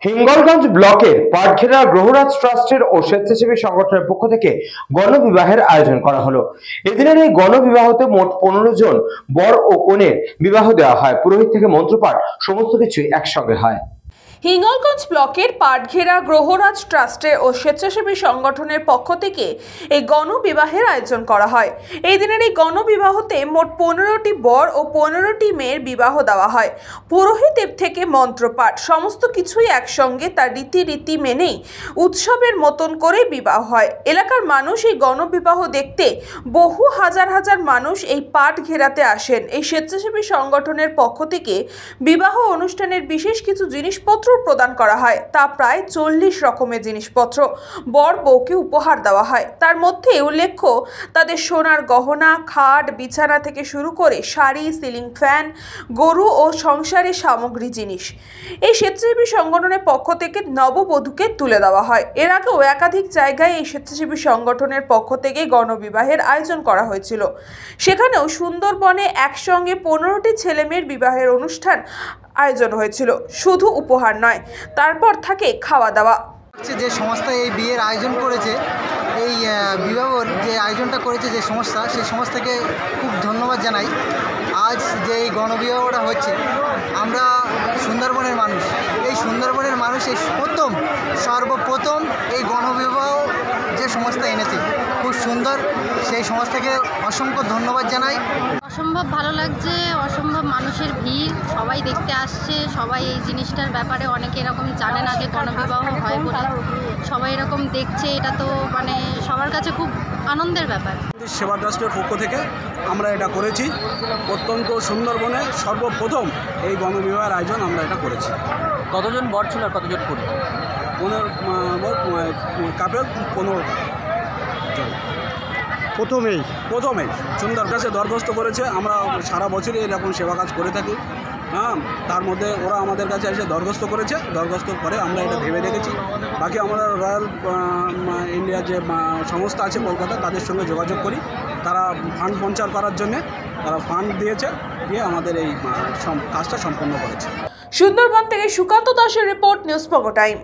হিঙ্গলগঞ্জ ব্লকের পাটঘেরা গ্রহরাজ ট্রাস্টের ও স্বেচ্ছাসেবী সংগঠনের পক্ষ থেকে গণবিবাহের আয়োজন করা হলো। এদিনের এই গণবিবাহতে মোট 15 জন বর ও কনের বিবাহ দেওয়া হয়। পুরোহিত থেকে মন্ত্রপাঠ সমস্ত কিছুই একসঙ্গে হয়। হিঙ্গলগঞ্জ ব্লকের পাটঘেরা গ্রহরাজ ট্রাস্টের ও স্বেচ্ছাসেবী সংগঠনের পক্ষ থেকে এই গণবিবাহের আয়োজন করা হয়। এই দিনের এই গণবিবাহতে মোট 15টি বর ও 15টি মেয়ের বিবাহ দেওয়া হয়। পুরোহিত থেকে মন্ত্রপাঠ সমস্ত কিছুই একসঙ্গে তার রীতি মেনেই উৎসবের মতন করে বিবাহ হয়। এলাকার মানুষ এই গণবিবাহ দেখতে বহু হাজার মানুষ এই পাটঘেরাতে আসেন। এই স্বেচ্ছাসেবী সংগঠনের পক্ষ থেকে বিবাহ অনুষ্ঠানের বিশেষ কিছু জিনিসপত্র প্রদান করা হয়। তা প্রায় 40 রকমের জিনিসপত্র বর বউকে উপহার দেওয়া হয়। তার মধ্যে উল্লেখ্য তাদের সোনার গহনা, খাট, বিছানা থেকে শুরু করে শাড়ি, সিলিং ফ্যান, গরু ও সংসারের সামগ্রী জিনিস এই স্বেচ্ছাসেবী সংগঠনের পক্ষ থেকে নববধূকে তুলে দেওয়া হয়। এর আগেও একাধিক জায়গায় এই স্বেচ্ছাসেবী সংগঠনের পক্ষ থেকে গণবিবাহের আয়োজন করা হয়েছিল। সেখানেও সুন্দরবনে একসঙ্গে 15টি ছেলেমেয়ের বিবাহের অনুষ্ঠান আয়োজন হয়েছিল। শুধু উপহার নয়, তারপর থাকে খাওয়া দাওয়া। যে সংস্থা এই বিয়ের আয়োজন করেছে, এই বিবাহর যে আয়োজনটা করেছে যে সংস্থা, সেই সংস্থাকে খুব ধন্যবাদ জানাই। আজ যে এই গণবিবাহটা হচ্ছে, আমরা সুন্দরবনের মানুষ, এই সুন্দরবনের মানুষ এই সর্বপ্রথম এই গণবিবাহ যে সংস্থা এনেছে খুব সুন্দর, সেই সংস্থাকে অসংখ্য ধন্যবাদ জানাই। অসম্ভব ভালো লাগছে, অসম্ভব মানুষের ভিড়, সবাই দেখতে আসছে। সবাই এই জিনিসটার ব্যাপারে অনেকে এরকম জানে না যে গণবিবাহ হয় বলে, সবাই এরকম দেখছে। এটা তো মানে সবার কাছে খুব আনন্দের ব্যাপার। সেবা ট্রাস্টের পক্ষ থেকে আমরা এটা করেছি। অত্যন্ত সুন্দরবনে সর্বপ্রথম এই গণবিবাহের আয়োজন আমরা এটা করেছি। কতজন বর ছিল আর কতজন কনে? 15 কাপেল, 15 জন। প্রথমেই সুন্দর কাছে দরখাস্ত করেছে। আমরা সারা বছরই এরকম সেবা কাজ করে থাকি। তার মধ্যে ওরা আমাদের কাছে এসে দরখাস্ত করেছে। দরখাস্ত করে আমরা এটা ভেবে দেখেছি। বাকি আমরা রয়্যাল ইন্ডিয়া যে সংস্থা আছে কলকাতা, তাদের সঙ্গে যোগাযোগ করি। তারা ফান্ড সঞ্চার করার জন্যে তারা ফান্ড দিয়েছে, দিয়ে আমাদের এই কাজটা সম্পন্ন করেছে। সুন্দরবন থেকে সুকান্ত দাসের রিপোর্ট, নিউজ পগো টাইম।